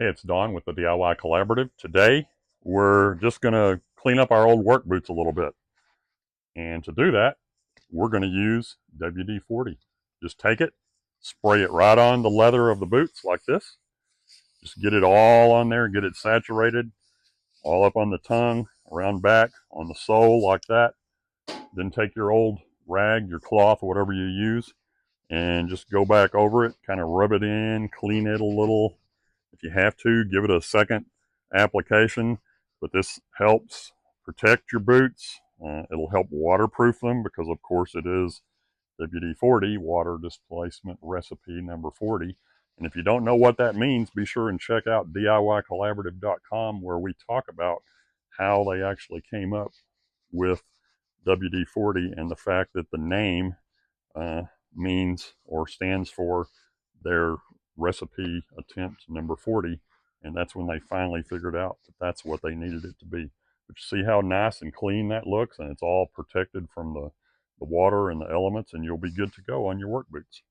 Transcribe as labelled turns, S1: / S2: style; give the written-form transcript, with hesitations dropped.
S1: Hey, it's Don with the DIY Collaborative. Today, we're just going to clean up our old work boots a little bit. And to do that, we're going to use WD-40. Just take it, spray it right on the leather of the boots like this. Just get it all on there, get it saturated, all up on the tongue, around back, on the sole like that. Then take your old rag, your cloth, or whatever you use, and just go back over it, kind of rub it in, clean it a little. If you have to, give it a second application, but this helps protect your boots. It'll help waterproof them because, of course, it is WD-40, water displacement recipe number 40. And if you don't know what that means, be sure and check out DIYcollaborative.com, where we talk about how they actually came up with WD-40 and the fact that the name means or stands for their recipe attempt number 40. And that's when they finally figured out that that's what they needed it to be. But you see how nice and clean that looks, and it's all protected from the water and the elements, and you'll be good to go on your work boots.